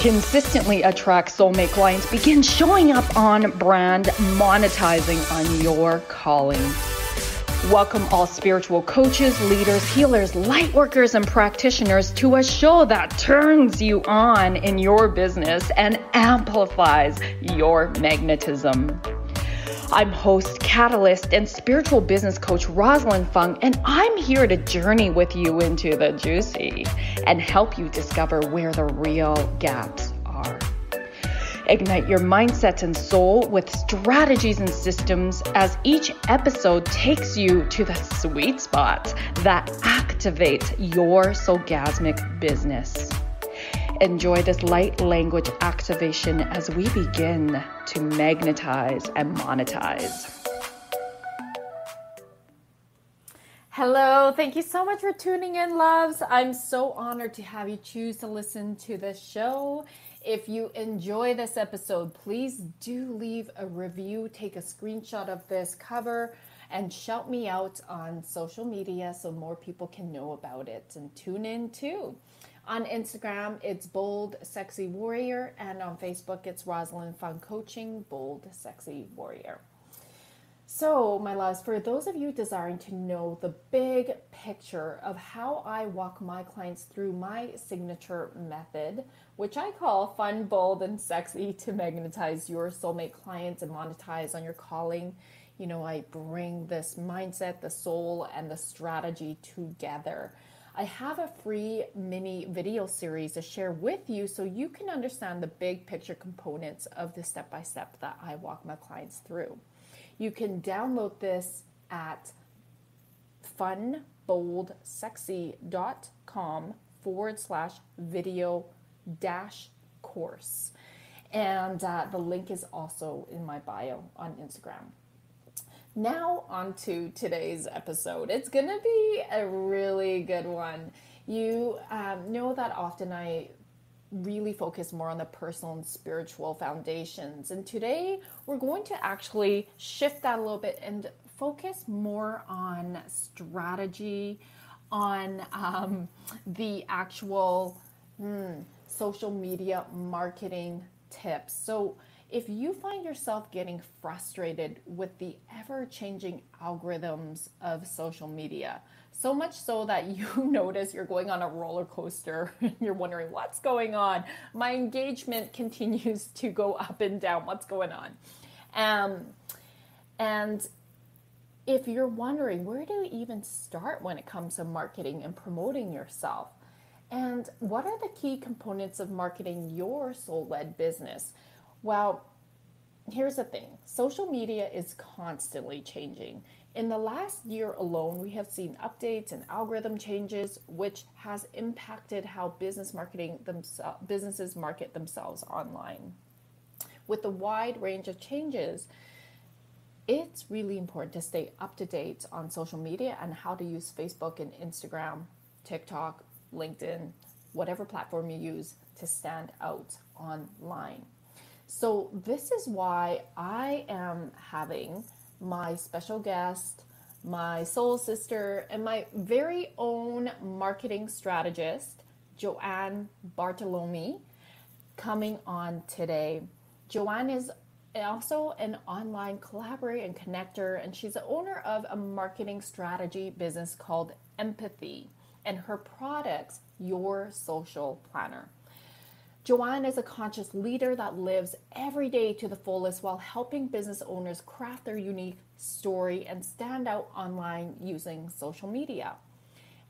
consistently attract soulmate clients, begin showing up on brand, monetizing on your calling. Welcome all spiritual coaches, leaders, healers, light workers, and practitioners to a show that turns you on in your business and amplifies your magnetism. I'm host, catalyst, and spiritual business coach Rosalyn Fung, and I'm here to journey with you into the juicy and help you discover where the real gaps are. Ignite your mindset and soul with strategies and systems as each episode takes you to the sweet spots that activate your soulgasmic business. Enjoy this light language activation as we begin to magnetize and monetize. Hello, thank you so much for tuning in, loves. I'm so honored to have you choose to listen to this show. If you enjoy this episode, please do leave a review, take a screenshot of this cover, and shout me out on social media so more people can know about it. And tune in too. On Instagram, it's Bold Sexy Warrior, and on Facebook, it's Rosalyn Fung Coaching, Bold Sexy Warrior. So, my loves, for those of you desiring to know the big picture of how I walk my clients through my signature method, which I call Fun, Bold, and Sexy to magnetize your soulmate clients and monetize on your calling, you know, I bring this mindset, the soul, and the strategy together. I have a free mini video series to share with you so you can understand the big picture components of the step-by-step that I walk my clients through. You can download this at funboldsexy.com/video-course. And the link is also in my bio on Instagram. Now on to today's episode. It's going to be a really good one. You know that often I really focus more on the personal and spiritual foundations. And today we're going to actually shift that a little bit and focus more on strategy, on the actual social media marketing tips. So if you find yourself getting frustrated with the ever-changing algorithms of social media, so much so that you notice you're going on a roller coaster and you're wondering what's going on, my engagement continues to go up and down, what's going on? And if you're wondering, where do you even start when it comes to marketing and promoting yourself? And what are the key components of marketing your soul-led business? Well, here's the thing. Social media is constantly changing. In the last year alone, we have seen updates and algorithm changes, which has impacted how businesses market themselves online. With the wide range of changes, it's really important to stay up to date on social media and how to use Facebook and Instagram, TikTok, LinkedIn, whatever platform you use to stand out online. So this is why I am having my special guest, my soul sister, and my very own marketing strategist, Joanne Bartolome, coming on today. Joanne is also an online collaborator and connector, and she's the owner of a marketing strategy business called Empathie, and her products, Your Social Planner. Joanne is a conscious leader that lives every day to the fullest while helping business owners craft their unique story and stand out online using social media.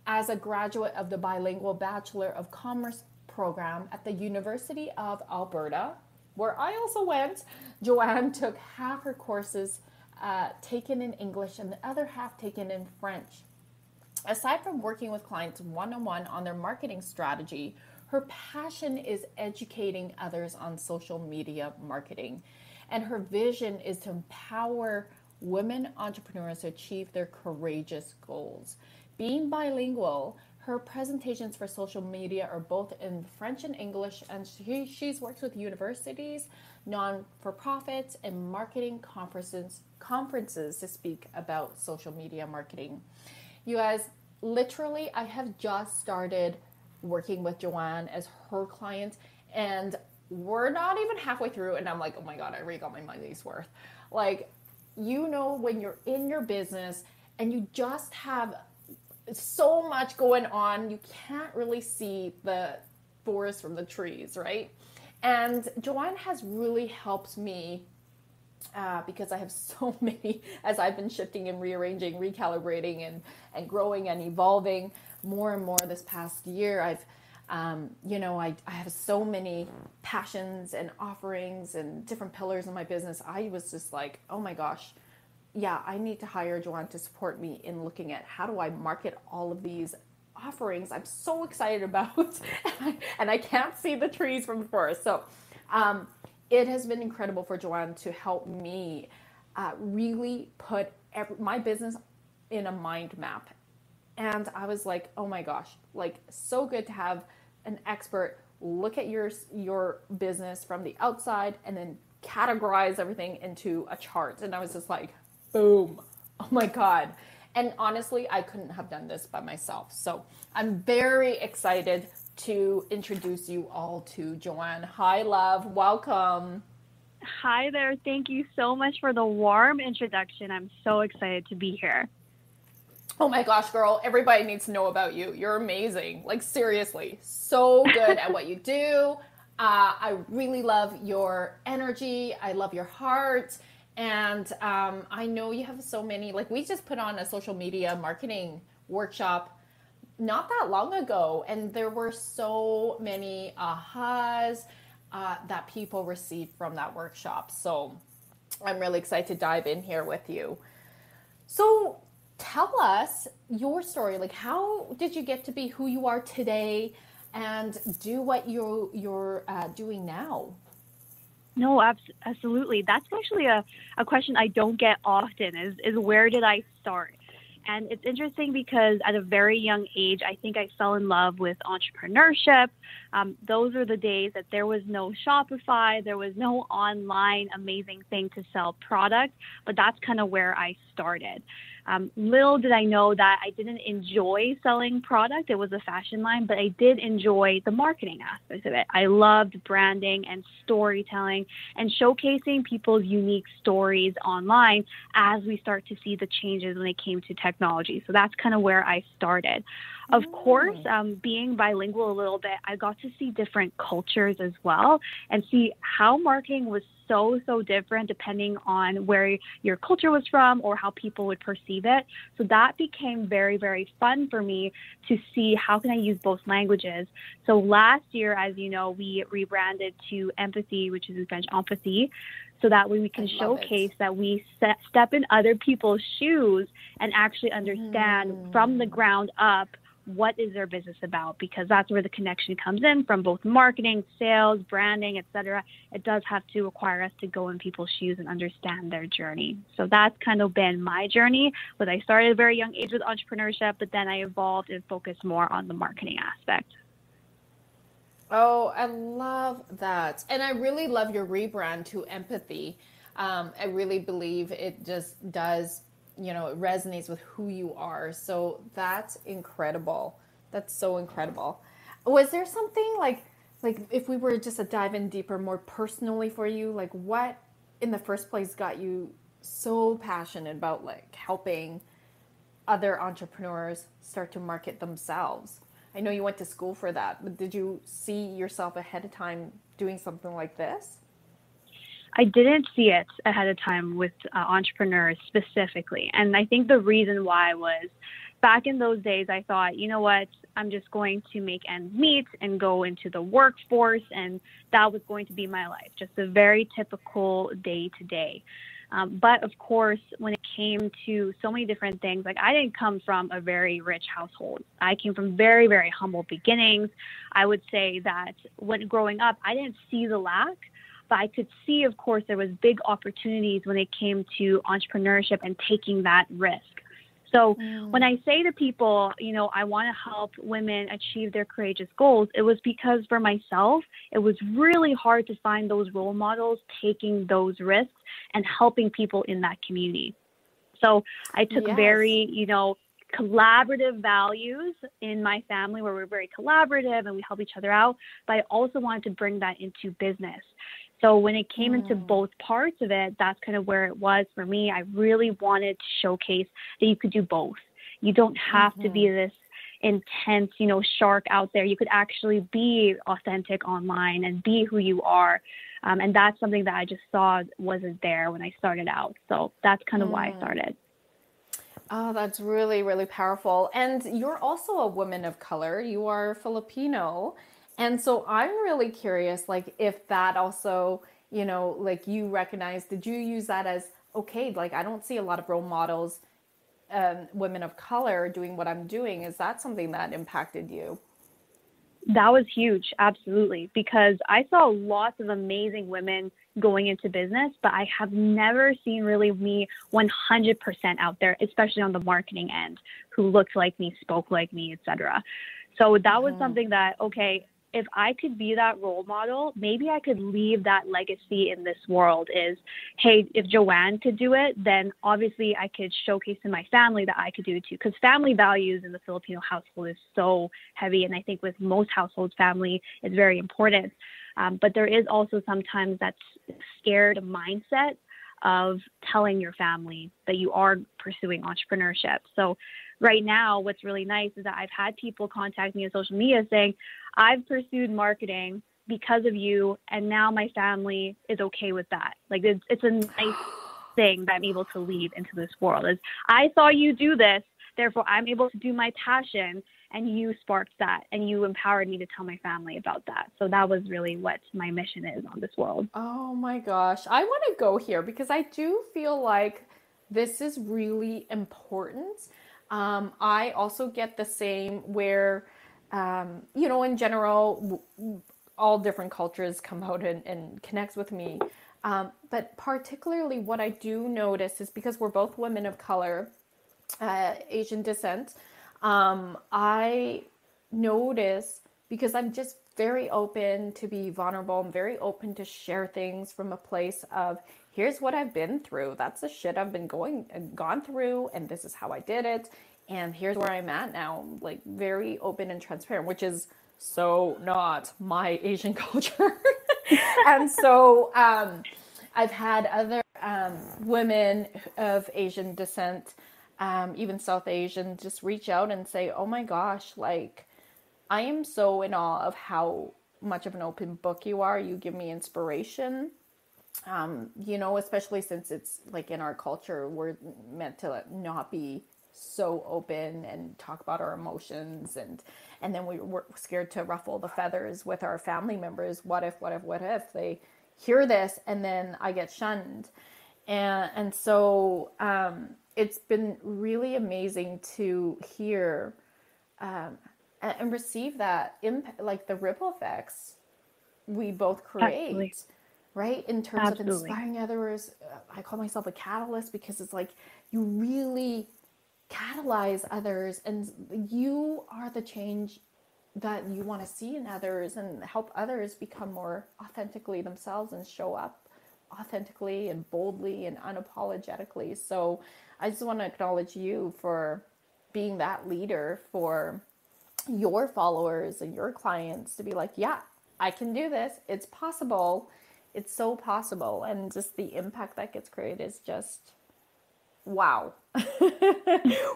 As a graduate of the bilingual Bachelor of Commerce program at the University of Alberta, where I also went, Joanne took half her courses taken in English and the other half taken in French. Aside from working with clients one-on-one on their marketing strategy, her passion is educating others on social media marketing, and her vision is to empower women entrepreneurs to achieve their courageous goals. Being bilingual, her presentations for social media are both in French and English, and she's worked with universities, non-for-profits, and marketing conferences to speak about social media marketing. You guys, literally, I have just started working with Joanne as her client, And we're not even halfway through, and I'm like, oh my God, I already got my money's worth. Like, when you're in your business and you just have so much going on, you can't really see the forest from the trees, right? And Joanne has really helped me because I have so many, as I've been shifting and rearranging, recalibrating, and growing and evolving more and more this past year. I have so many passions and offerings and different pillars in my business. I was just like, oh my gosh, yeah, I need to hire Joanne to support me in looking at how do I market all of these offerings I'm so excited about, and I can't see the trees from the forest. So it has been incredible for Joanne to help me really put my business in a mind map. And I was like, oh my gosh, like so good to have an expert look at your business from the outside and then categorize everything into a chart. And I was just like, boom, oh my God. And honestly, I couldn't have done this by myself. So I'm very excited to introduce you all to Joanne. Hi, love. Welcome. Hi there. Thank you so much for the warm introduction. I'm so excited to be here. Oh my gosh, girl. Everybody needs to know about you. You're amazing. Like, seriously, so good at what you do. I really love your energy. I love your heart. And I know you have so many, like we just put on a social media marketing workshop not that long ago, and there were so many ahas that people received from that workshop. So I'm really excited to dive in here with you. So tell us your story. Like, how did you get to be who you are today and do what you're doing now? No, absolutely. That's actually a question I don't get often is where did I start? And it's interesting because at a very young age, I think I fell in love with entrepreneurship. Those are the days that there was no Shopify, there was no online amazing thing to sell products, but that's kind of where I started. Little did I know that I didn't enjoy selling product. It was a fashion line, but I did enjoy the marketing aspect of it. I loved branding and storytelling and showcasing people's unique stories online as we start to see the changes when it came to technology. So that's kind of where I started. Of course, being bilingual a little bit, I got to see different cultures as well and see how marketing was so different depending on where your culture was from or how people would perceive it. So that became very, very fun for me to see how can I use both languages. So last year, as you know, we rebranded to Empathie, which is in French, Empathie, so that way we can showcase that we step in other people's shoes and actually understand from the ground up what is their business about, because that's where the connection comes in from both marketing, sales, branding, etc. It does have to require us to go in people's shoes and understand their journey. So that's kind of been my journey. But I started at a very young age with entrepreneurship, but then I evolved and focused more on the marketing aspect. Oh, I love that. And I really love your rebrand to Empathie. I really believe it just does, it resonates with who you are. So that's incredible. That's so incredible. Was there something like if we were just to dive in deeper, more personally for you, like what in the first place got you so passionate about like helping other entrepreneurs start to market themselves? I know you went to school for that, but did you see yourself ahead of time doing something like this? I didn't see it ahead of time with entrepreneurs specifically. And I think the reason why was back in those days, I thought, you know what, I'm just going to make ends meet and go into the workforce. And that was going to be my life, just a very typical day to day. But of course, when it came to so many different things, like I didn't come from a very rich household. I came from very, very humble beginnings. I would say that when growing up, I didn't see the lack, but I could see, of course, there was big opportunities when it came to entrepreneurship and taking that risk. So when I say to people, I want to help women achieve their courageous goals, it was because for myself, it was really hard to find those role models taking those risks and helping people in that community. So I took very, collaborative values in my family where we're very collaborative and we help each other out, but I also wanted to bring that into business. So when it came into both parts of it, that's kind of where it was for me. I really wanted to showcase that you could do both. You don't have to be this intense, shark out there. You could actually be authentic online and be who you are. And that's something that I just saw wasn't there when I started out. So that's kind of why I started. Oh, that's really, really powerful. And you're also a woman of color. You are Filipino. And so I'm really curious, like, if that also, like you recognize, did you use that as, okay, like, I don't see a lot of role models, women of color doing what I'm doing. Is that something that impacted you? That was huge. Absolutely. Because I saw lots of amazing women going into business, but I have never seen really me 100% out there, especially on the marketing end, who looked like me, spoke like me, etc. So that was something that, okay, if I could be that role model, maybe I could leave that legacy in this world is, hey, if Joanne could do it, then obviously I could showcase to my family that I could do it too. Because family values in the Filipino household is so heavy. And I think with most households, family is very important. But there is also sometimes that scared mindset of telling your family that you are pursuing entrepreneurship. So right now, what's really nice is that I've had people contact me on social media saying, I've pursued marketing because of you, and now my family is okay with that. Like it's a nice thing that I'm able to leave into this world. Is I saw you do this, therefore I'm able to do my passion, and you sparked that, and you empowered me to tell my family about that. So that was really what my mission is on this world. Oh my gosh. I want to go here because I do feel like this is really important. I also get the same where, in general, all different cultures come out and connect with me. But particularly what I do notice is because we're both women of color, Asian descent, I notice because I'm just very open to be vulnerable. I'm very open to share things from a place of here's what I've been through. That's the shit I've been gone through, and this is how I did it. And here's where I'm at now. Like very open and transparent, which is so not my Asian culture. And so I've had other women of Asian descent, even South Asian, just reach out and say, oh my gosh, like I am so in awe of how much of an open book you are. You give me inspiration, especially since it's like in our culture, we're meant to not be so open and talk about our emotions. And then we're scared to ruffle the feathers with our family members. What if they hear this and then I get shunned? And so it's been really amazing to hear and receive that impact, like the ripple effects we both create. Absolutely. Right? In terms Absolutely. of inspiring others. I call myself a catalyst because it's like you really catalyze others and you are the change that you want to see in others and help others become more authentically themselves and show up authentically and boldly and unapologetically. So I just want to acknowledge you for being that leader for your followers and your clients to be like, yeah, I can do this. It's possible. It's so possible. And just the impact that gets created is just, wow.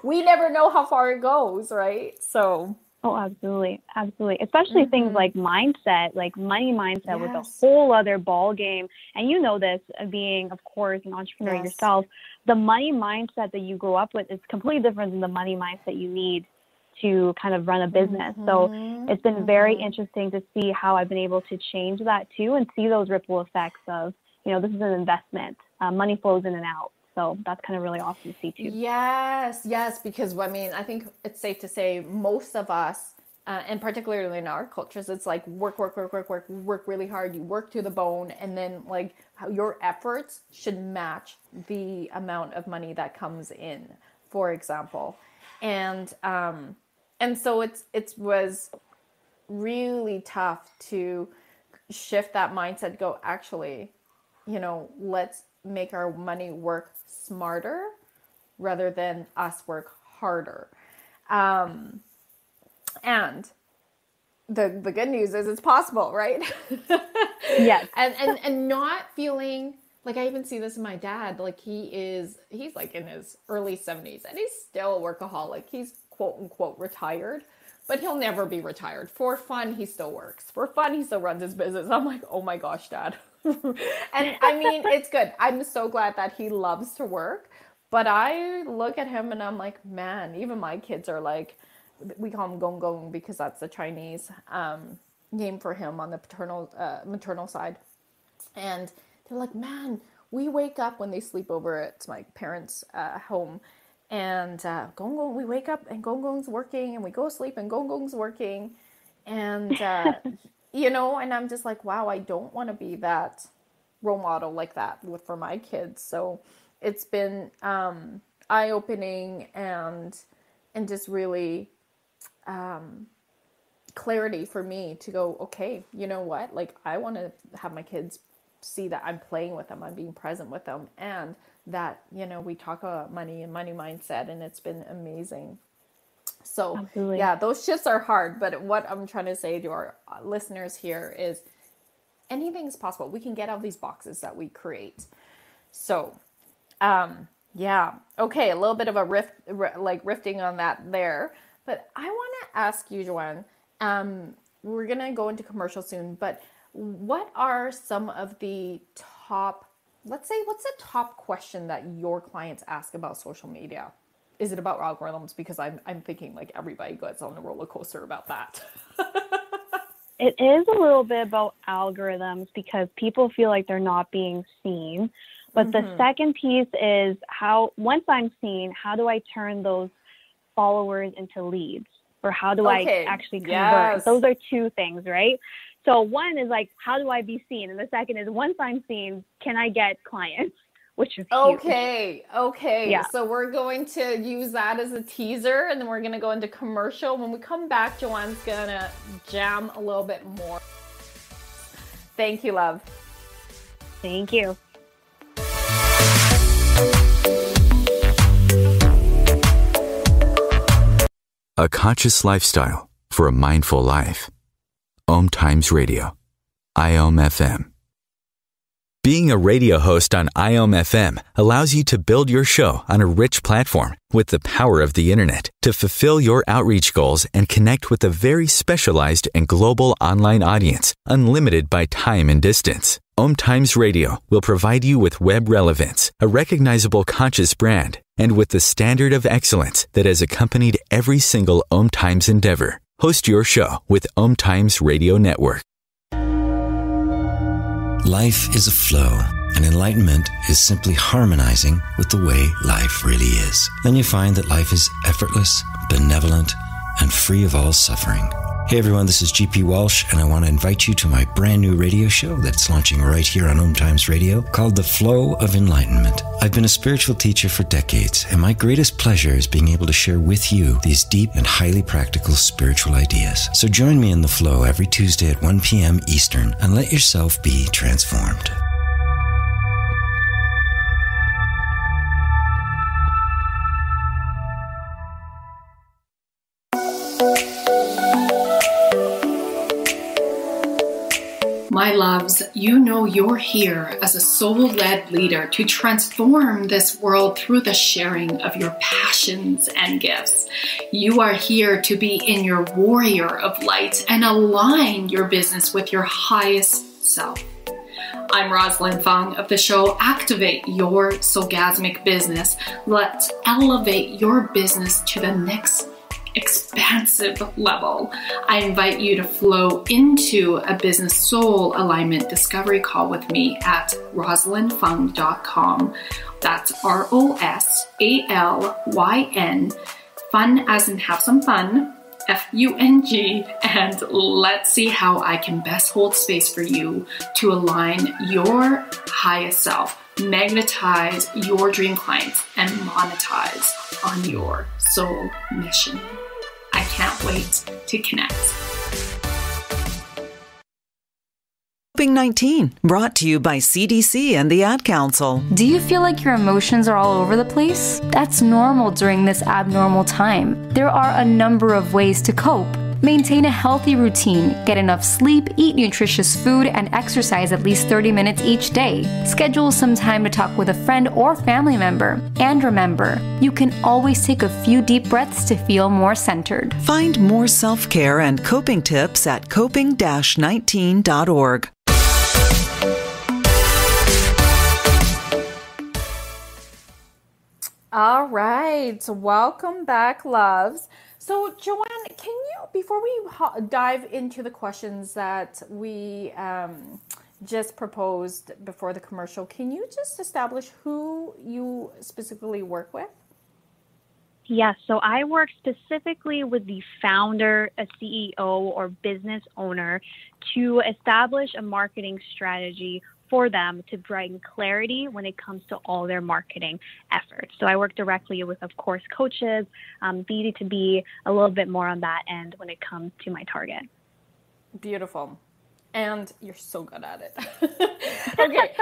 We never know how far it goes, right? So. Oh, absolutely. Absolutely. Especially things like mindset, like money mindset with a Yes. whole other ball game. And you know this, being, of course, an entrepreneur Yes. yourself, the money mindset that you grow up with is completely different than the money mindset you need to kind of run a business. So it's been very interesting to see how I've been able to change that too and see those ripple effects of, this is an investment. Money flows in and out. So that's kind of really awesome to see too. Yes, because I think it's safe to say most of us, and particularly in our cultures, it's like work really hard. You work to the bone, and then like how your efforts should match the amount of money that comes in, for example, and so it was really tough to shift that mindset. Go actually, let's make our money work smarter rather than us work harder. And the good news is it's possible, right? Yes. and not feeling like, I even see this in my dad. Like he's like in his early 70s and he's still a workaholic. He's quote unquote retired, but he'll never be retired. For fun, he still works. For fun, he still runs his business. I'm like, oh my gosh, Dad. And I mean, it's good. I'm so glad that he loves to work. But I look at him and I'm like, man, even my kids are like, we call him Gong Gong because that's the Chinese name for him on the maternal side. And they're like, man, we wake up when they sleep over at my parents' home. And Gong Gong, we wake up and Gong Gong's working, and we go to sleep and Gong Gong's working. And, you know, and I'm just like, wow, I don't want to be that role model like that for my kids. So it's been eye-opening and just really clarity for me to go, okay, you know what? Like, I want to have my kids see that I'm playing with them, I'm being present with them, and that, you know, we talk about money and money mindset, and it's been amazing. So Absolutely. Yeah, those shifts are hard, but what I'm trying to say to our listeners here is anything's possible. We can get out of these boxes that we create. So, yeah. Okay. A little bit of a rifting on that there, but I want to ask you, Joanne, we're going to go into commercial soon, but what are some of the top, let's say, what's the top question that your clients ask about social media? Is it about algorithms? Because I'm thinking like everybody gets on a roller coaster about that. It is a little bit about algorithms because people feel like they're not being seen. But the second piece is once I'm seen, how do I turn those followers into leads? Or how do I actually convert? Yes. Those are two things, right? So one is like, how do I be seen? And the second is, once I'm seen, can I get clients? Which is huge. Okay. Yeah. So we're going to use that as a teaser, and then we're going to go into commercial. When we come back, Joanne's going to jam a little bit more. Thank you, love. Thank you. A conscious lifestyle for a mindful life. OMTimes Radio. IOM FM. Being a radio host on IOM FM allows you to build your show on a rich platform with the power of the internet to fulfill your outreach goals and connect with a very specialized and global online audience, unlimited by time and distance. OMTimes Radio will provide you with web relevance, a recognizable conscious brand, and with the standard of excellence that has accompanied every single OMTimes endeavor. Host your show with OMTimes Radio Network. Life is a flow, and enlightenment is simply harmonizing with the way life really is. Then you find that life is effortless, benevolent, and free of all suffering. Hey everyone, this is GP Walsh, and I want to invite you to my brand new radio show that's launching right here on OMTimes Radio called The Flow of Enlightenment. I've been a spiritual teacher for decades, and my greatest pleasure is being able to share with you these deep and highly practical spiritual ideas. So join me in The Flow every Tuesday at 1 p.m. Eastern and let yourself be transformed. My loves, you know you're here as a soul-led leader to transform this world through the sharing of your passions and gifts. You are here to be in your warrior of light and align your business with your highest self. I'm Rosalyn Fung of the show Activate Your Soulgasmic Business. Let's elevate your business to the next expansive level. I invite you to flow into a business soul alignment discovery call with me at rosalynfung.com. That's ROSALYN, fun as in have some fun, FUNG, and let's see how I can best hold space for you to align your highest self, magnetize your dream clients, and monetize on your soul mission. I can't wait to connect. COVID-19, brought to you by CDC and the Ad Council. Do you feel like your emotions are all over the place? That's normal during this abnormal time. There are a number of ways to cope. Maintain a healthy routine, get enough sleep, eat nutritious food, and exercise at least 30 minutes each day. Schedule some time to talk with a friend or family member. And remember, you can always take a few deep breaths to feel more centered. Find more self-care and coping tips at coping-19.org. All right, welcome back, loves. So, Joanne, can you, before we dive into the questions that we just proposed before the commercial, can you just establish who you specifically work with? Yes, so I work specifically with the founder, a CEO, or business owner to establish a marketing strategy for them to bring clarity when it comes to all their marketing efforts. So I work directly with, of course, coaches, needing to be a little bit more on that end when it comes to my target. Beautiful. And you're so good at it. Okay,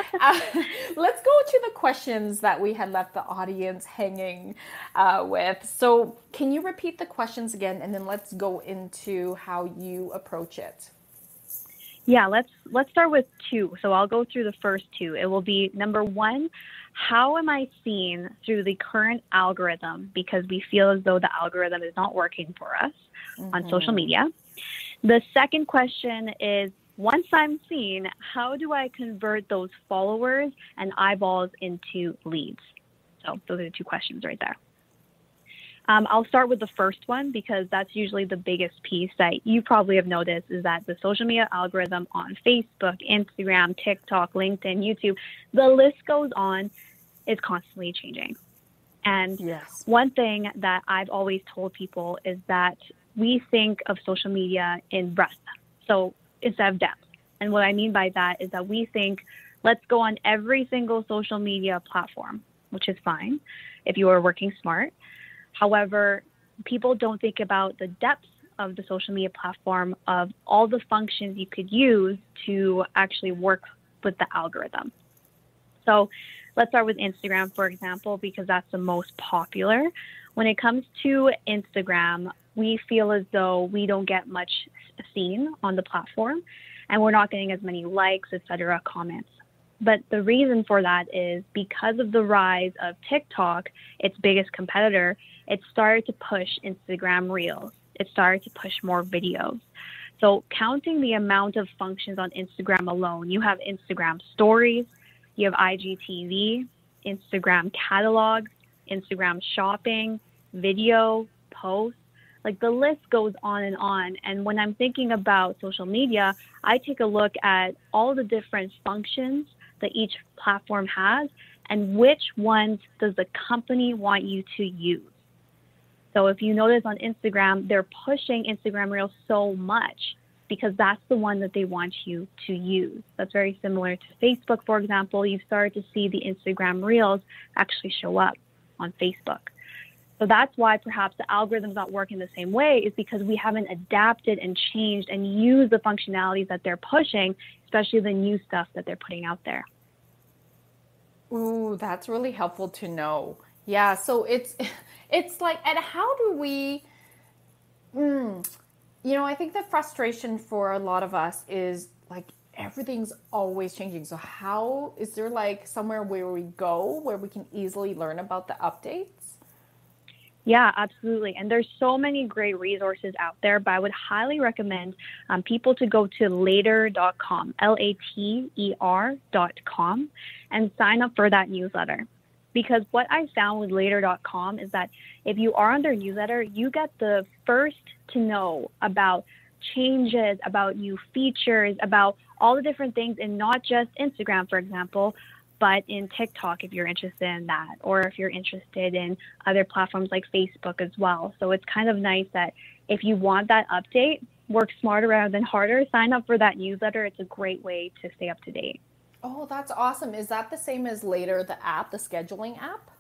let's go to the questions that we had left the audience hanging with. So can you repeat the questions again, and then let's go into how you approach it? Yeah, let's start with two. So I'll go through the first two. It will be number one, how am I seen through the current algorithm? Because we feel as though the algorithm is not working for us on social media. The second question is, once I'm seen, how do I convert those followers and eyeballs into leads? So those are the two questions right there. I'll start with the first one because that's usually the biggest piece that you probably have noticed is that the social media algorithm on Facebook, Instagram, TikTok, LinkedIn, YouTube, the list goes on, is constantly changing. And one thing that I've always told people is that we think of social media in breadth, so instead of depth. And what I mean by that is that we think, let's go on every single social media platform, which is fine if you are working smart. However, people don't think about the depth of the social media platform, of all the functions you could use to actually work with the algorithm. So let's start with Instagram, for example, because that's the most popular. When it comes to Instagram, we feel as though we don't get much seen on the platform, and we're not getting as many likes, etc., comments. But the reason for that is because of the rise of TikTok, its biggest competitor, it started to push Instagram Reels. It started to push more videos. So counting the amount of functions on Instagram alone, you have Instagram Stories, you have IGTV, Instagram Catalogs, Instagram Shopping, Video, Posts. Like the list goes on. And when I'm thinking about social media, I take a look at all the different functions that each platform has and which ones does the company want you to use. So if you notice on Instagram, they're pushing Instagram Reels so much because that's the one that they want you to use. That's very similar to Facebook, for example. You've started to see the Instagram Reels actually show up on Facebook. So that's why perhaps the algorithm's not working the same way, is because we haven't adapted and changed and used the functionalities that they're pushing, especially the new stuff that they're putting out there. Ooh, that's really helpful to know. Yeah, so it's like, and how do we, I think the frustration for a lot of us is like everything's always changing. So how, is there like somewhere where we go where we can easily learn about the updates? Yeah, absolutely. And there's so many great resources out there, but I would highly recommend people to go to later.com, later.com, and sign up for that newsletter. Because what I found with later.com is that if you are on their newsletter, you get the first to know about changes, about new features, about all the different things, and not just Instagram, for example, but in TikTok, if you're interested in that, or if you're interested in other platforms like Facebook as well. So it's kind of nice that if you want that update, work smarter rather than harder, sign up for that newsletter. It's a great way to stay up to date. Oh, that's awesome. Is that the same as Later, the app, the scheduling app?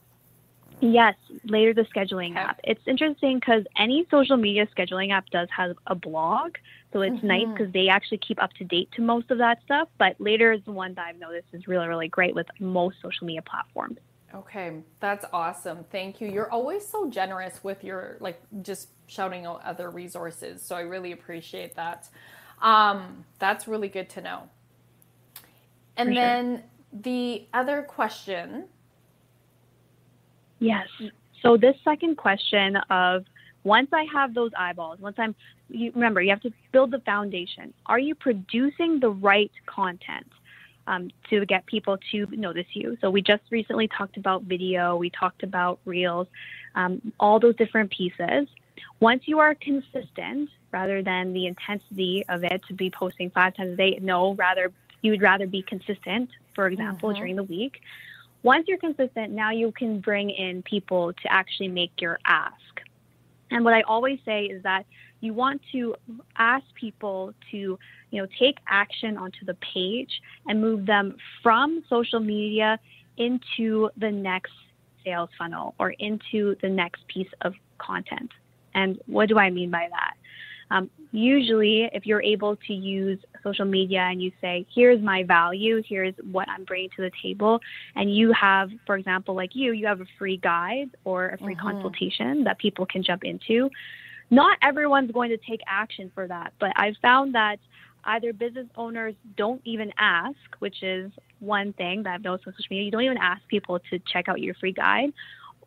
Yes, later the scheduling Okay. app. It's interesting because any social media scheduling app does have a blog. So it's nice because they actually keep up to date to most of that stuff. But later is the one that I've noticed is really, really great with most social media platforms. Okay, that's awesome. Thank you. You're always so generous with your, like, just shouting out other resources. So I really appreciate that. That's really good to know. And For sure. then the other question. Yes. So this second question of once I have those eyeballs, remember, you have to build the foundation. Are you producing the right content to get people to notice you? So we just recently talked about video. We talked about reels, all those different pieces. Once you are consistent, rather than the intensity of it to be posting 5 times a day, you would rather be consistent, for example, during the week. Once you're consistent, now you can bring in people to actually make your ask. And what I always say is that you want to ask people to, take action onto the page and move them from social media into the next sales funnel or into the next piece of content. And what do I mean by that? Usually, if you're able to use social media and you say, here's my value, here's what I'm bringing to the table, and you have, for example, like you have a free guide or a free consultation that people can jump into. Not everyone's going to take action for that, but I've found that either business owners don't even ask, which is one thing that I've noticed on social media. You don't even ask people to check out your free guide,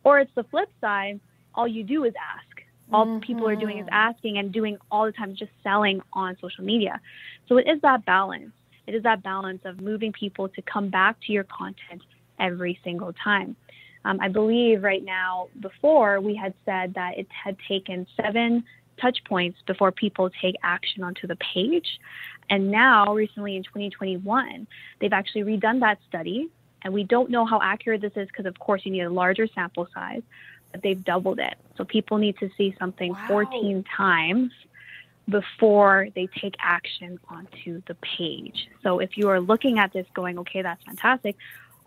or it's the flip side. All you do is ask. All people are doing is asking and doing all the time, just selling on social media. So it is that balance. It is that balance of moving people to come back to your content every single time. I believe right now, before we had said that it had taken 7 touch points before people take action onto the page. And now, recently in 2021, they've actually redone that study. And we don't know how accurate this is because, of course, you need a larger sample size. But they've doubled it. So people need to see something 14 times before they take action onto the page. So if you are looking at this going, okay, that's fantastic,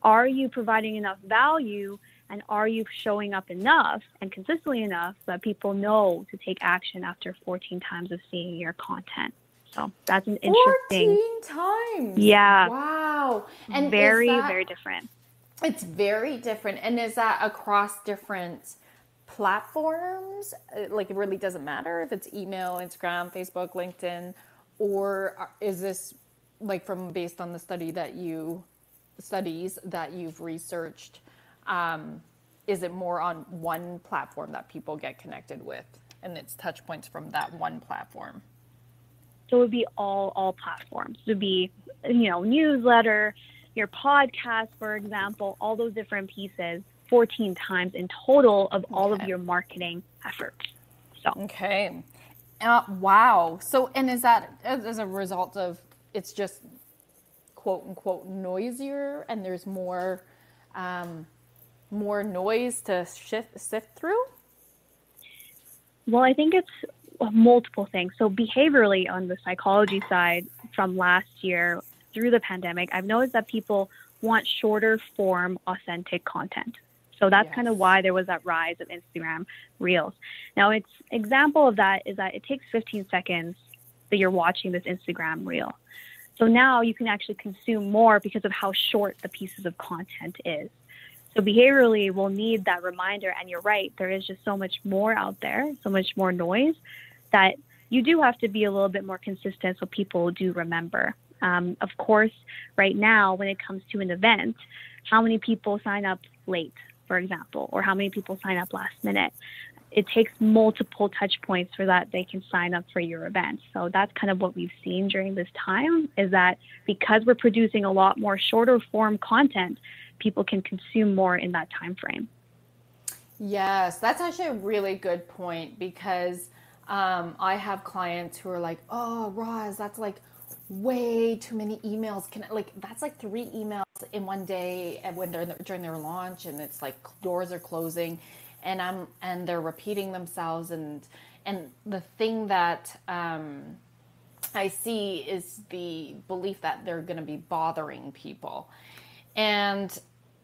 are you providing enough value and are you showing up enough and consistently enough that people know to take action after 14 times of seeing your content? So that's an interesting. 14 times? Yeah. Wow. And very, very different. It's very different. And is that across different platforms? Like, it really doesn't matter if it's email, Instagram, Facebook, LinkedIn, or is this like based on the studies that you've researched? Is it more on one platform that people get connected with and it's touch points from that one platform? So it would be all platforms. It would be, newsletter, your podcast, for example, all those different pieces 14 times in total of all of your marketing efforts. So okay. Wow. So, and is that as a result of it's just quote unquote noisier and there's more noise to sift through? Well, I think it's multiple things. So behaviorally, on the psychology side, from last year through the pandemic, I've noticed that people want shorter form, authentic content. So that's kind of why there was that rise of Instagram Reels. Now, its example of that is that it takes 15 seconds that you're watching this Instagram Reel. So now you can actually consume more because of how short the pieces of content is. So behaviorally, we'll need that reminder. And you're right, there is just so much more out there, so much more noise, that you do have to be a little bit more consistent so people do remember. Of course, right now, when it comes to an event, how many people sign up late, for example, or how many people sign up last minute? It takes multiple touch points for that they can sign up for your event. So that's kind of what we've seen during this time, is that because we're producing a lot more shorter form content, people can consume more in that time frame. Yes, that's actually a really good point, because I have clients who are like, oh, Roz, that's like way too many emails. That's like 3 emails in one day when they're during their launch, and it's like doors are closing, and they're repeating themselves, and the thing that I see is the belief that they're going to be bothering people. And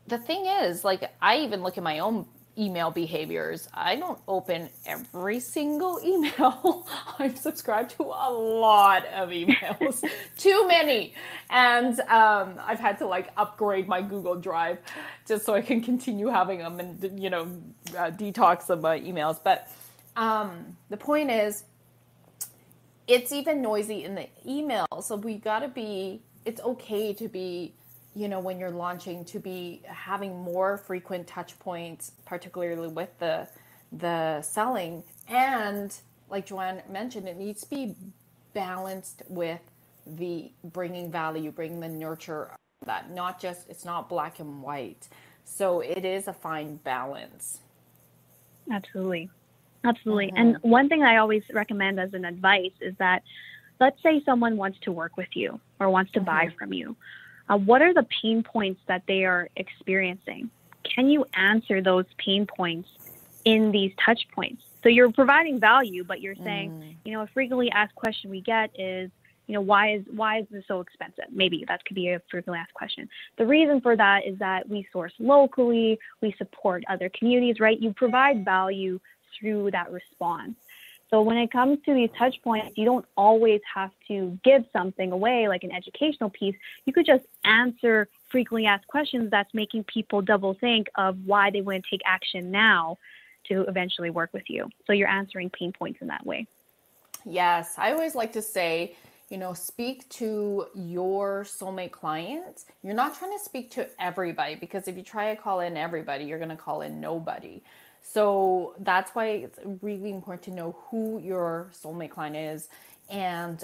the thing is, like, I even look at my own email behaviors. I don't open every single email. I'm subscribed to a lot of emails, too many. And I've had to like upgrade my Google Drive just so I can continue having them and, detox of my emails. But the point is, it's even noisy in the email. So it's okay to be, when you're launching, to be having more frequent touch points, particularly with the selling. And like Joanne mentioned, it needs to be balanced with the bringing value, bringing the nurture, that it's not black and white. So it is a fine balance. Absolutely. And one thing I always recommend as an advice is that, let's say someone wants to work with you or wants to buy from you. What are the pain points that they are experiencing? Can you answer those pain points in these touch points? So you're providing value, but you're saying, a frequently asked question we get is, why is this so expensive? Maybe that could be a frequently asked question. The reason for that is that we source locally, we support other communities, right? You provide value through that response. So when it comes to these touch points, you don't always have to give something away like an educational piece. You could just answer frequently asked questions that's making people double think of why they want to take action now to eventually work with you. So you're answering pain points in that way. Yes, I always like to say, speak to your soulmate clients. You're not trying to speak to everybody, because if you try to call in everybody, you're going to call in nobody. So that's why it's really important to know who your soulmate client is and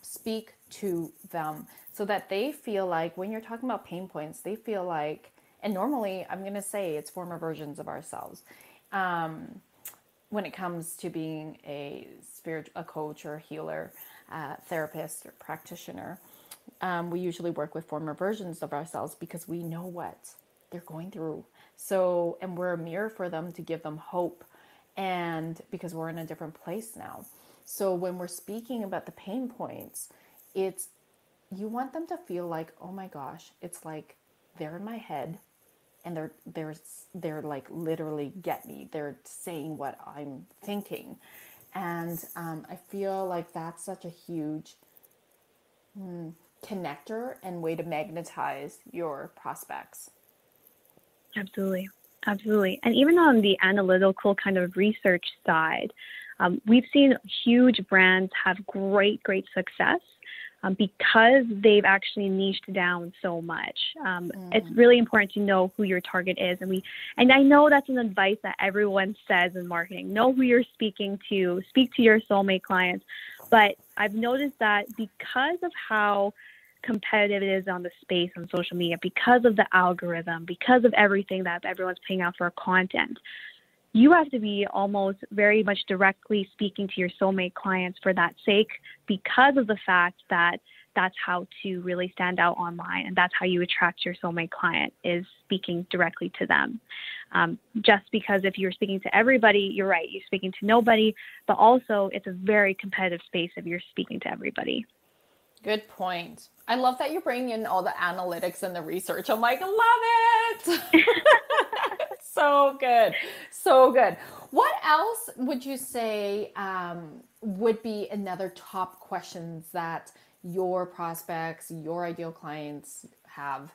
speak to them so that they feel like when you're talking about pain points, they feel like, and normally I'm going to say it's former versions of ourselves. When it comes to being a coach or healer, therapist or practitioner, we usually work with former versions of ourselves because we know what they're going through. So, and we're a mirror for them to give them hope, and because we're in a different place now. So when we're speaking about the pain points, you want them to feel like, oh my gosh, it's like they're in my head and they're like literally get me. They're saying what I'm thinking. And I feel like that's such a huge connector and way to magnetize your prospects. Absolutely. And even on the analytical kind of research side, we've seen huge brands have great success because they've actually niched down so much. It's really important to know who your target is. And I know that's an advice that everyone says in marketing. Know who you're speaking to, speak to your soulmate clients. But I've noticed that because of how competitive it is on the space on social media, because of the algorithm, because of everything that everyone's putting out for content, you have to be almost very much directly speaking to your soulmate clients for that sake, because of the fact that that's how to really stand out online, and that's how you attract your soulmate client, is speaking directly to them. Just because if you're speaking to everybody, you're right, you're speaking to nobody, but also it's a very competitive space if you're speaking to everybody. Good point. I love that you're bringing in all the analytics and the research. I'm like, love it. So good. What else would you say would be another top questions that your prospects, your ideal clients have?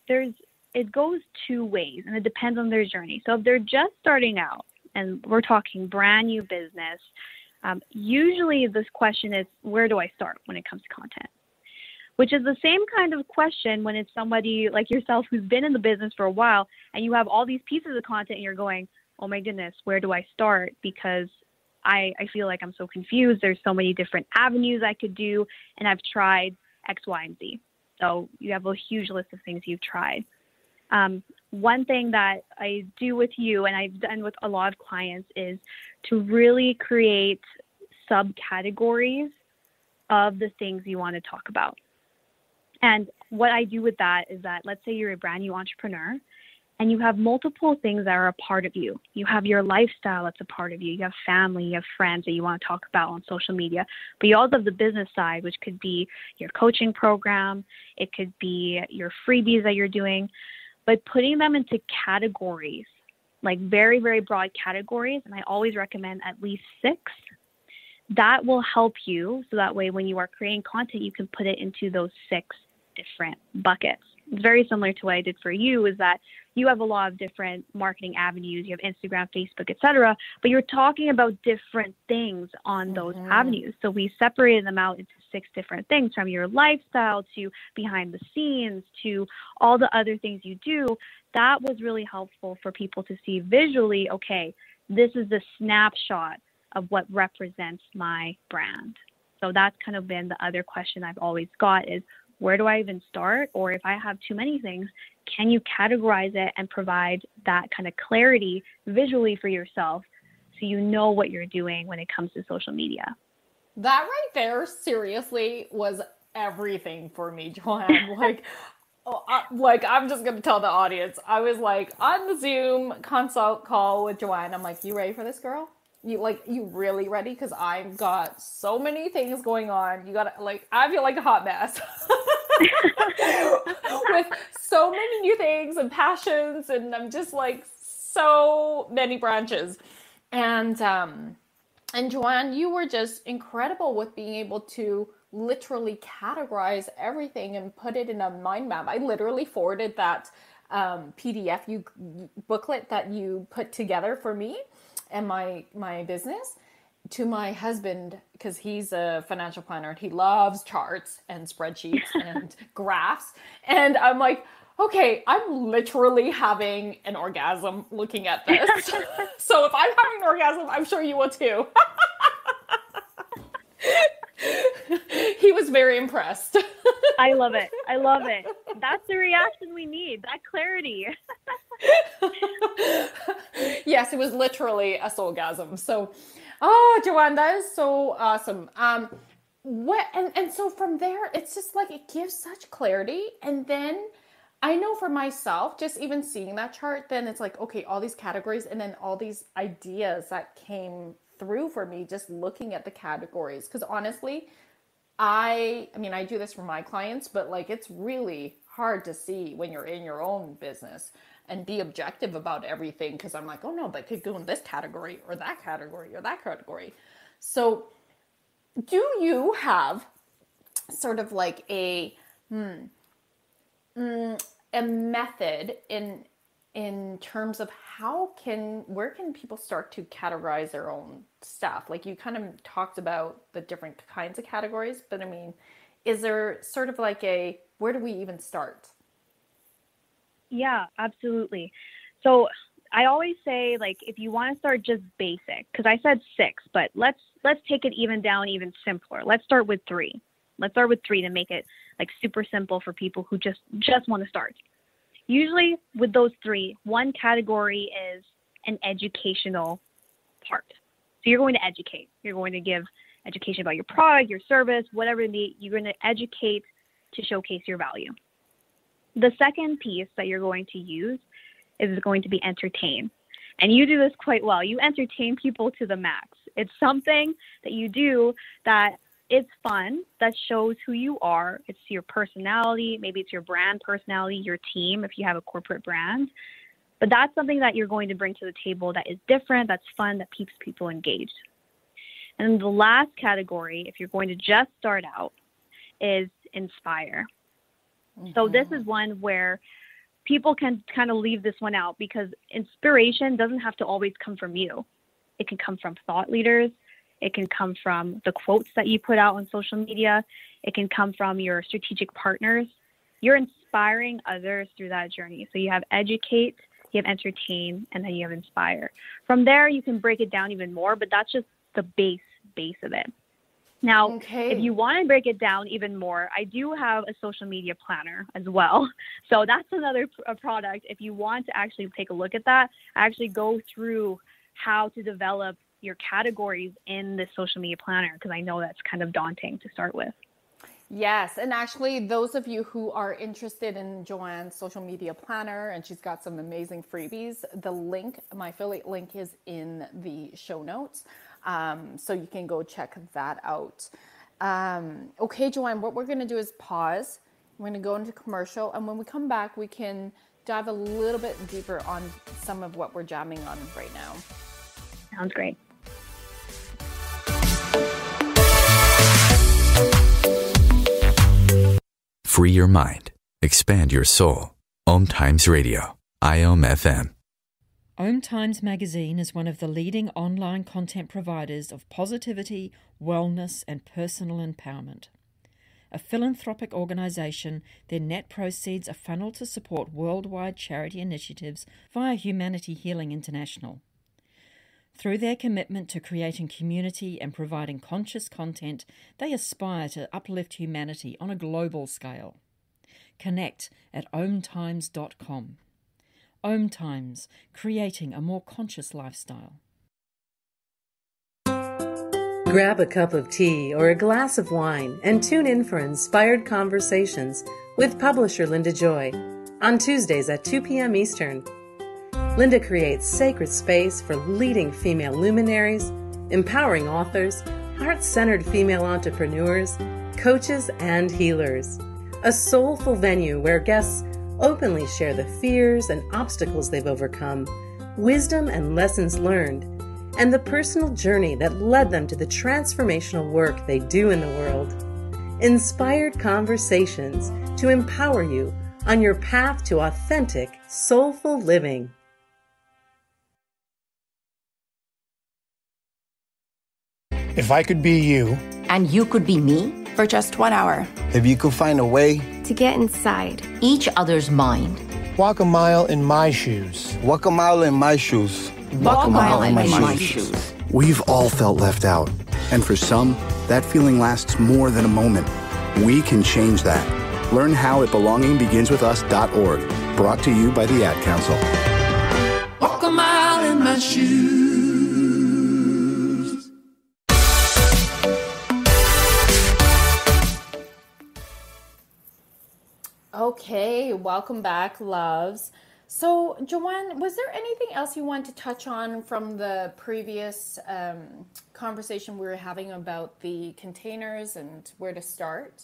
It goes two ways, and it depends on their journey. So if they're just starting out, and we're talking brand new business, usually this question is, where do I start when it comes to content? Which is the same kind of question when it's somebody like yourself who's been in the business for a while and you have all these pieces of content and you're going, oh my goodness, where do I start? Because I feel like I'm so confused. There's so many different avenues I could do, and I've tried X, Y, and Z. So you have a huge list of things you've tried. One thing that I do with you, and I've done with a lot of clients, is to really create subcategories of the things you want to talk about. And what I do with that is that, let's say you're a brand new entrepreneur and you have multiple things that are a part of you. You have your lifestyle that's a part of you. You have family, you have friends that you want to talk about on social media. But you also have the business side, which could be your coaching program. It could be your freebies that you're doing. By putting them into categories, like very, very broad categories, and I always recommend at least 6, that will help you. So that way, when you are creating content, you can put it into those 6 different buckets. It's very similar to what I did for you, is that you have a lot of different marketing avenues. You have Instagram, Facebook, etc., but you're talking about different things on those avenues. So we separated them out into 6 different things, from your lifestyle to behind the scenes to all the other things you do. That was really helpful for people to see visually, okay, this is the snapshot of what represents my brand. So that's kind of been the other question I've always got is, where do I even start? Or if I have too many things, can you categorize it and provide that kind of clarity visually for yourself so you know what you're doing when it comes to social media? That right there, seriously, was everything for me, Joanne. Like, I'm just going to tell the audience. I was like on the Zoom consult call with Joanne. I'm like, you ready for this, girl? You really ready? Because I've got so many things going on. You got to, like, I feel like a hot mess with so many new things and passions. And I'm just like so many branches. And Joanne, you were just incredible with being able to literally categorize everything and put it in a mind map. I literally forwarded that PDF booklet that you put together for me and my business to my husband, because he's a financial planner and he loves charts and spreadsheets and graphs. And I'm like, okay, I'm literally having an orgasm looking at this. So if I'm having an orgasm, I'm sure you will too. He was very impressed. I love it. I love it. That's the reaction we need, that clarity. Yes, it was literally a soulgasm. So, oh, Joanne, that is so awesome. And so from there, it's just like, it gives such clarity. And then I know for myself, just even seeing that chart, then it's like, okay, all these categories and then all these ideas that came through for me, just looking at the categories. Because honestly, I mean, I do this for my clients, but like, it's really hard to see when you're in your own business and be objective about everything. Because I'm like, oh no, but it could go in this category or that category or that category. So do you have sort of like a method in terms of where can people start to categorize their own stuff? Like, you kind of talked about the different kinds of categories, but I mean, is there sort of like where do we even start? Yeah, absolutely. So I always say, like, if you want to start just basic, because I said 6, but let's take it even down, even simpler. Let's start with 3. Let's start with 3 to make it like super simple for people who just want to start. Usually with those 3, one category is an educational part. So you're going to educate. You're going to give education about your product, your service, whatever you're going to educate to showcase your value. The second piece that you're going to use is going to be entertain. And you do this quite well. You entertain people to the max. It's something that you do that it's fun, that shows who you are. It's your personality. Maybe it's your brand personality, your team, if you have a corporate brand. But that's something that you're going to bring to the table that is different, that's fun, that keeps people engaged. And then the last category, if you're going to just start out, is inspire. Mm-hmm. So this is one where people can kind of leave this one out, because inspiration doesn't have to always come from you. It can come from thought leaders. It can come from the quotes that you put out on social media. It can come from your strategic partners. You're inspiring others through that journey. So you have educate, you have entertain, and then you have inspire. From there, you can break it down even more, but that's just the base of it. Now, If you want to break it down even more, I do have a social media planner as well. So that's another product. If you want to actually take a look at that, I actually go through how to develop your categories in the social media planner, because I know that's kind of daunting to start with. Yes. And actually, those of you who are interested in Joanne's social media planner, and she's got some amazing freebies, the link, my affiliate link, is in the show notes. So you can go check that out. Okay, Joanne, what we're going to do is pause. We're going to go into commercial. And when we come back, we can dive a little bit deeper on some of what we're jamming on right now. Sounds great. Free your mind. Expand your soul. OMTimes Radio. IOM FM. OMTimes magazine is one of the leading online content providers of positivity, wellness, and personal empowerment. A philanthropic organisation, their net proceeds are funneled to support worldwide charity initiatives via Humanity Healing International. Through their commitment to creating community and providing conscious content, they aspire to uplift humanity on a global scale. Connect at omtimes.com. OMTimes, creating a more conscious lifestyle. Grab a cup of tea or a glass of wine and tune in for Inspired Conversations with publisher Linda Joy on Tuesdays at 2 p.m. Eastern. Linda creates sacred space for leading female luminaries, empowering authors, heart-centered female entrepreneurs, coaches, and healers. A soulful venue where guests openly share the fears and obstacles they've overcome, wisdom and lessons learned, and the personal journey that led them to the transformational work they do in the world. Inspired Conversations to empower you on your path to authentic, soulful living. If I could be you, and you could be me, for just 1 hour. If you could find a way to get inside each other's mind. Walk a mile in my shoes. Walk a mile in my shoes. Walk a mile in my shoes. We've all felt left out. And for some, that feeling lasts more than a moment. We can change that. Learn how at belongingbeginswithus.org. Brought to you by the Ad Council. Walk a mile in my shoes. Okay, welcome back, loves. So, Joanne, was there anything else you want to touch on from the previous conversation we were having about the containers and where to start?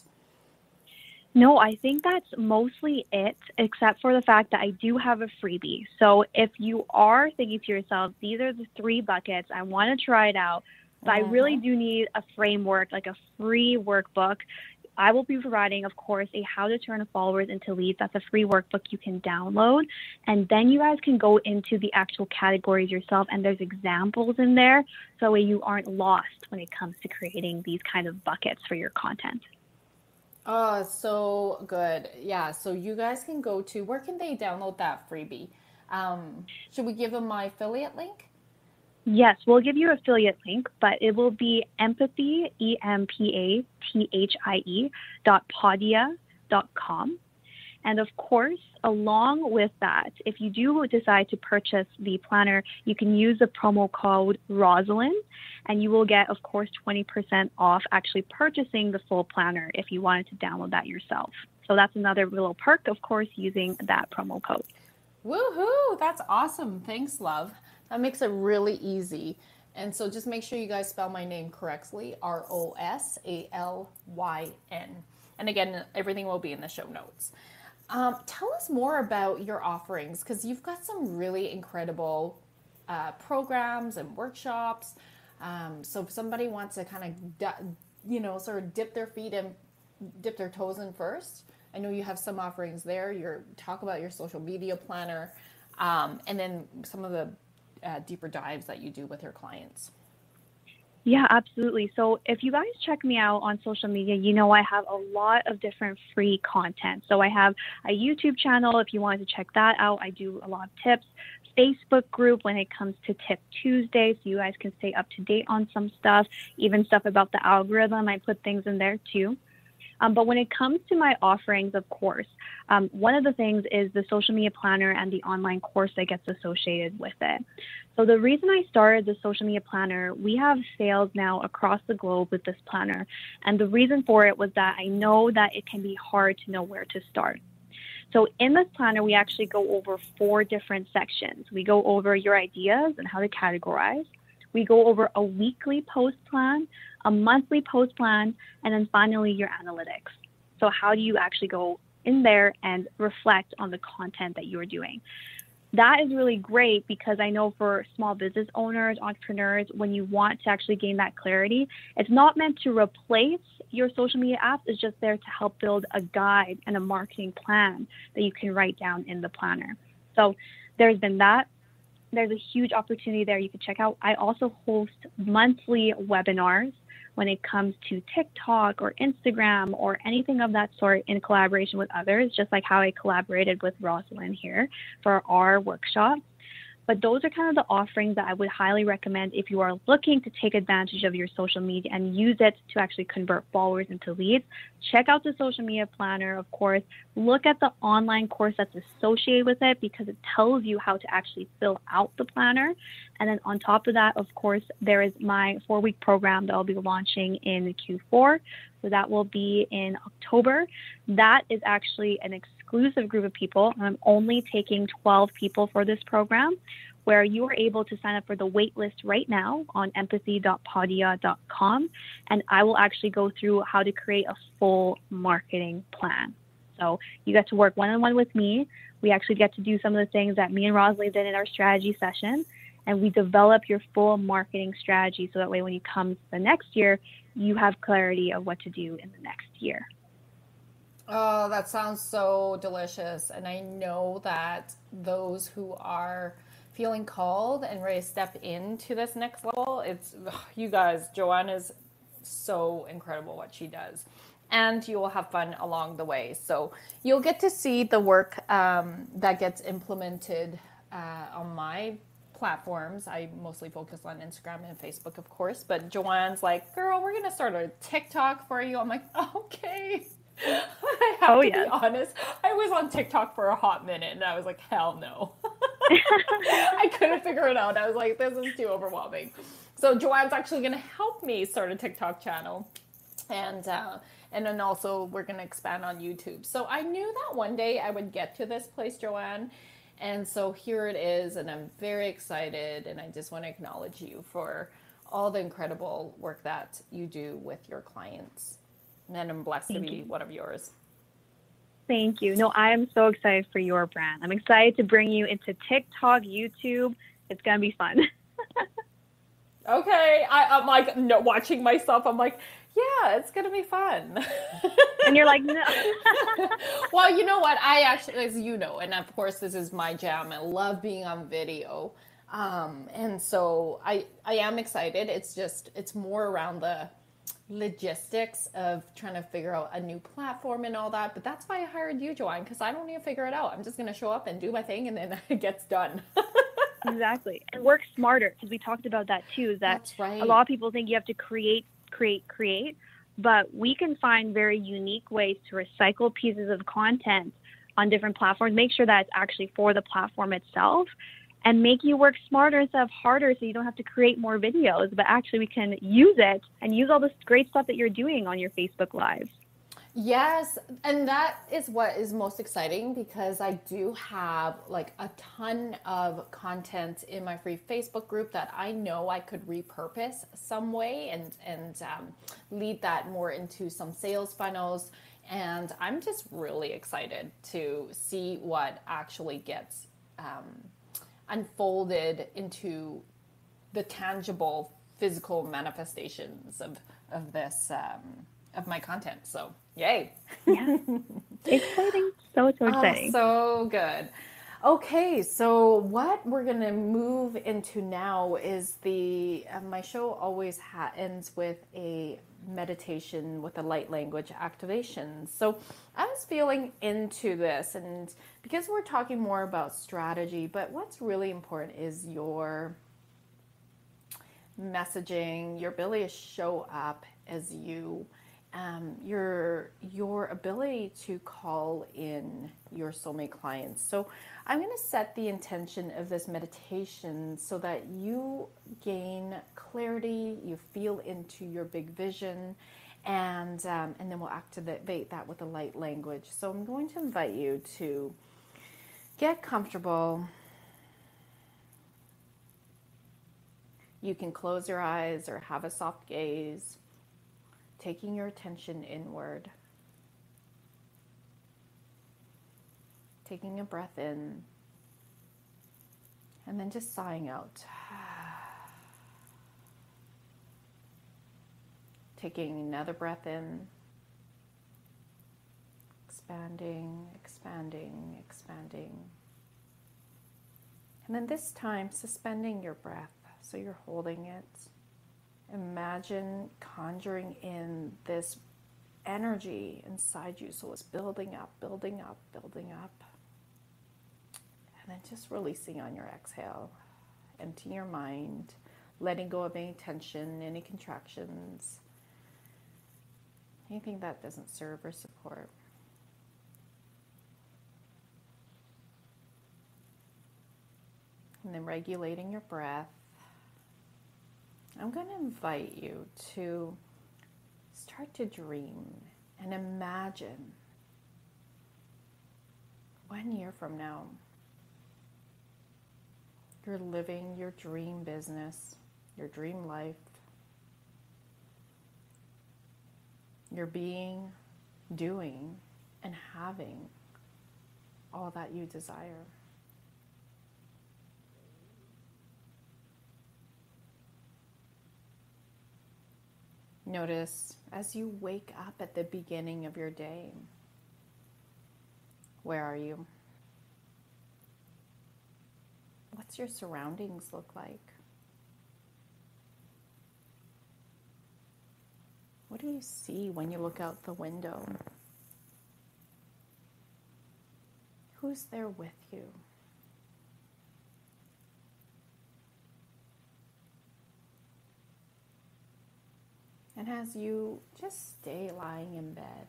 No, I think that's mostly it, except for the fact that I do have a freebie. So if you are thinking to yourself, these are the 3 buckets, I want to try it out, but I really do need a framework, like a free workbook. I will be providing, of course, a how to turn followers into leads. That's a free workbook you can download. And then you guys can go into the actual categories yourself. And there's examples in there. So that way you aren't lost when it comes to creating these kind of buckets for your content. Oh, so good. Yeah. So you guys can go to, where can they download that freebie? Should we give them my affiliate link? Yes, we'll give you an affiliate link, but it will be Empathie, empathie.podia.com. And of course, along with that, if you do decide to purchase the planner, you can use the promo code Rosalyn, and you will get, of course, 20% off actually purchasing the full planner if you wanted to download that yourself. So that's another little perk, of course, using that promo code. Woohoo! That's awesome. Thanks, love. That makes it really easy. And so just make sure you guys spell my name correctly, Rosalyn. And again, everything will be in the show notes. Tell us more about your offerings, because you've got some really incredible programs and workshops. So if somebody wants to kind of, sort of dip their toes in first, I know you have some offerings there. Talk about your social media planner, and then some of the deeper dives that you do with your clients. Yeah, absolutely. So if you guys check me out on social media, you know I have a lot of different free content. So I have a YouTube channel if you wanted to check that out. I do a lot of tips. Facebook group when it comes to Tip Tuesday, so you guys can stay up to date on some stuff, even stuff about the algorithm. I put things in there too. But when it comes to my offerings, of course, one of the things is the social media planner and the online course that gets associated with it. So the reason I started the social media planner, we have sales now across the globe with this planner. And the reason for it was that I know that it can be hard to know where to start. So in this planner, we actually go over 4 different sections. We go over your ideas and how to categorize. We go over a weekly post plan, a monthly post plan, and then finally your analytics. So how do you actually go in there and reflect on the content that you're doing. That is really great because I know for small business owners, entrepreneurs, when you want to actually gain that clarity, it's not meant to replace your social media apps. It's just there to help build a guide and a marketing plan that you can write down in the planner. So there's been that. There's a huge opportunity there you can check out. I also host monthly webinars when it comes to TikTok or Instagram or anything of that sort in collaboration with others, just like how I collaborated with Rosalyn here for our workshop. But those are kind of the offerings that I would highly recommend if you are looking to take advantage of your social media and use it to actually convert followers into leads. Check out the social media planner, of course. Look at the online course that's associated with it because it tells you how to actually fill out the planner. And then on top of that, of course, there is my 4-week program that I'll be launching in Q4. So that will be in October. That is actually an exclusive group of people. I'm only taking 12 people for this program, where you are able to sign up for the wait list right now on empathy.podia.com. And I will actually go through how to create a full marketing plan. So you get to work one-on-one with me. We actually get to do some of the things that me and Rosalyn did in our strategy session. And we develop your full marketing strategy so that way when you come the next year, you have clarity of what to do in the next year. Oh, that sounds so delicious. And I know that those who are feeling called and ready to step into this next level, you guys, Joanne is so incredible what she does. And you will have fun along the way. So you'll get to see the work that gets implemented on my platforms. I mostly focus on Instagram and Facebook, of course, but Joanne's like, girl, we're going to start a TikTok for you. I'm like, okay. I have to be honest. I was on TikTok for a hot minute and I was like, hell no. I couldn't figure it out. I was like, this is too overwhelming. So Joanne's actually going to help me start a TikTok channel. And then also we're going to expand on YouTube. So I knew that one day I would get to this place, Joanne. And so here it is, and I'm very excited, and I just want to acknowledge you for all the incredible work that you do with your clients. And I'm blessed to be one of yours. Thank you. No, I am so excited for your brand. I'm excited to bring you into TikTok, YouTube. It's going to be fun. Okay. I'm like, no, watching myself, I'm like, yeah, it's going to be fun. And you're like, no. Well, you know what? I actually, as you know, and of course this is my jam. I love being on video. And so I am excited. It's more around the logistics of trying to figure out a new platform and all that. But that's why I hired you, Joanne, because I don't need to figure it out. I'm just going to show up and do my thing and then it gets done. Exactly. And work smarter, because we talked about that too, that's right. A lot of people think you have to create, but we can find very unique ways to recycle pieces of content on different platforms, make sure that it's actually for the platform itself, and make you work smarter instead of harder so you don't have to create more videos, but actually we can use it and use all this great stuff that you're doing on your Facebook Lives. Yes, and that is what is most exciting because I do have like a ton of content in my free Facebook group that I know I could repurpose some way and lead that more into some sales funnels. And I'm just really excited to see what actually gets unfolded into the tangible physical manifestations of this of my content. So yay. Yeah. Exciting. So exciting. Oh, so good. Okay, so what we're going to move into now is my show always ends with a meditation with a light language activation. So I was feeling into this, and because we're talking more about strategy, but what's really important is your messaging, your ability to show up as you, your ability to call in your soulmate clients. So I'm going to set the intention of this meditation so that you gain clarity, you feel into your big vision, and then we'll activate that with a light language. So I'm going to invite you to get comfortable. You can close your eyes or have a soft gaze, taking your attention inward. taking a breath in, and then just sighing out. Taking another breath in, expanding, expanding, expanding. And then this time, suspending your breath. So you're holding it. Imagine conjuring in this energy inside you. So it's building up, building up, building up. And then just releasing on your exhale. Emptying your mind, letting go of any tension, any contractions, anything that doesn't serve or support. And then regulating your breath. I'm going to invite you to start to dream and imagine 1 year from now, you're living your dream business, your dream life. You're being, doing, and having all that you desire. Notice as you wake up at the beginning of your day, where are you? What's your surroundings look like? What do you see when you look out the window? Who's there with you? And as you just stay lying in bed,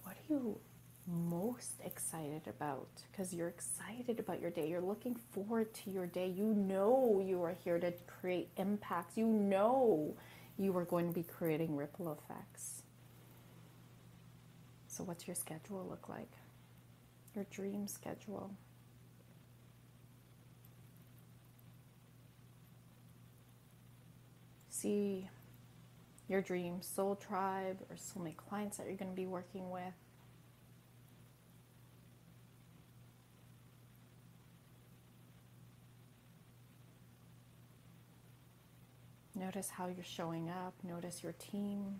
what are you most excited about? Because you're excited about your day. You're looking forward to your day. You know you are here to create impacts. You know you are going to be creating ripple effects. So what's your schedule look like? Your dream schedule. See your dream soul tribe or soulmate clients that you're going to be working with. Notice how you're showing up. Notice your team.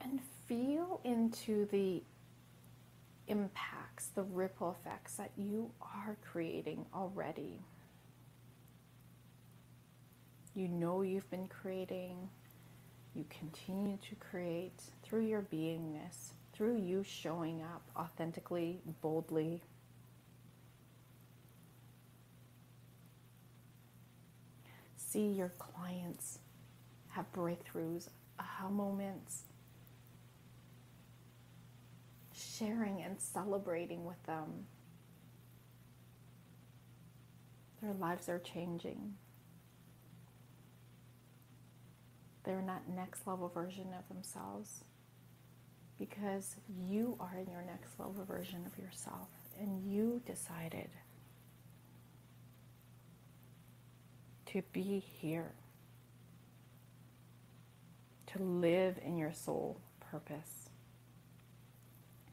And feel into the impacts, the ripple effects that you are creating already. You know you've been creating. You continue to create through your beingness, through you showing up authentically, boldly. See your clients have breakthroughs, aha moments, sharing and celebrating with them. Their lives are changing. They're not next level version of themselves because you are in your next level version of yourself and you decided to be here, to live in your soul purpose.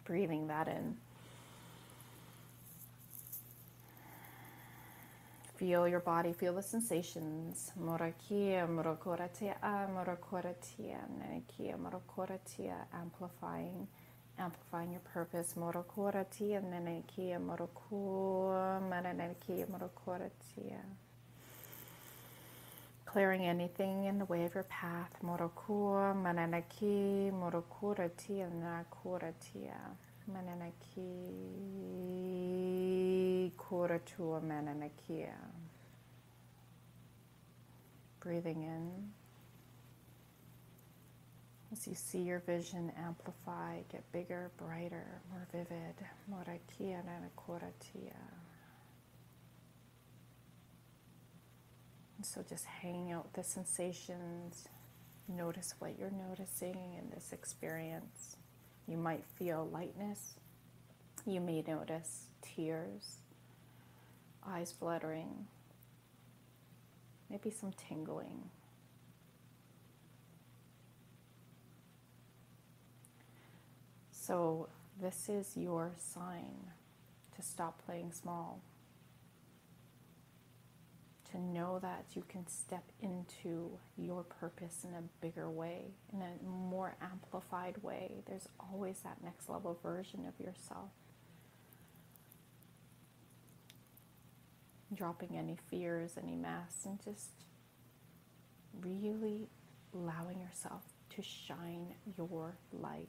Breathing that in. Feel your body, feel the sensations. Morakia, morokoratia, morokoratia, nenekia, morokoratia, amplifying your purpose. Morokoratia, nenekia, morokua, mananekia, morokoratia. Clearing anything in the way of your path. Morokua, mananaki, morokoratia, nakoratia. Mananaki koratua mananakia. Breathing in as you see your vision amplify, get bigger, brighter, more vivid. Morakia nanakoratia. And so just hang out the sensations. Notice what you're noticing in this experience. You might feel lightness. You may notice tears, eyes fluttering, maybe some tingling. So this is your sign to stop playing small, to know that you can step into your purpose in a bigger way, in a more amplified way. There's always that next level version of yourself. Dropping any fears, any masks, and just really allowing yourself to shine your light.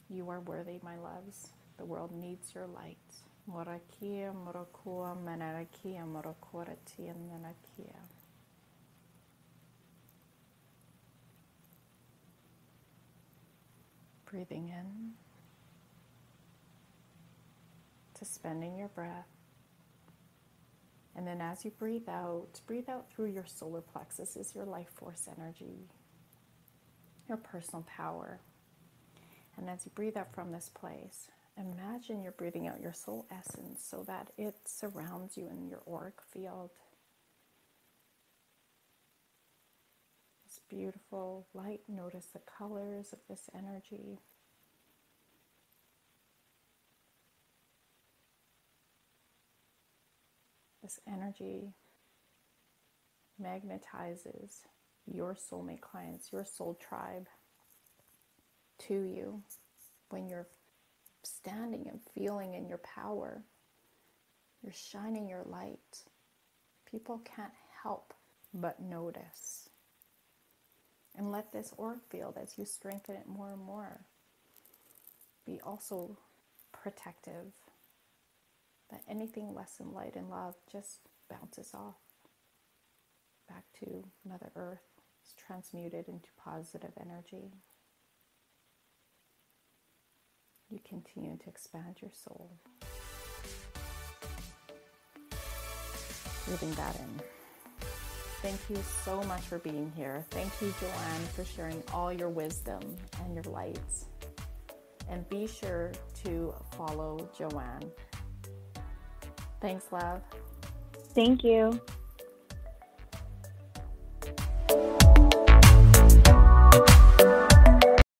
You are worthy, my loves. The world needs your light. Morakia, morokua, manarakia, morokorati, and nanakia. Breathing in, suspending your breath. And then as you breathe out through your solar plexus. This is your life force energy, your personal power. And as you breathe out from this place, imagine you're breathing out your soul essence so that it surrounds you in your auric field. This beautiful light, notice the colors of this energy. This energy magnetizes your soulmate clients, your soul tribe to you when you're standing and feeling in your power. You're shining your light. People can't help but notice. And let this auric field, as you strengthen it more and more, be also protective. That anything less than light and love just bounces off back to Mother Earth. It's transmuted into positive energy. You continue to expand your soul. Breathing that in. Thank you so much for being here. Thank you, Joanne, for sharing all your wisdom and your lights. And be sure to follow Joanne. Thanks, love. Thank you.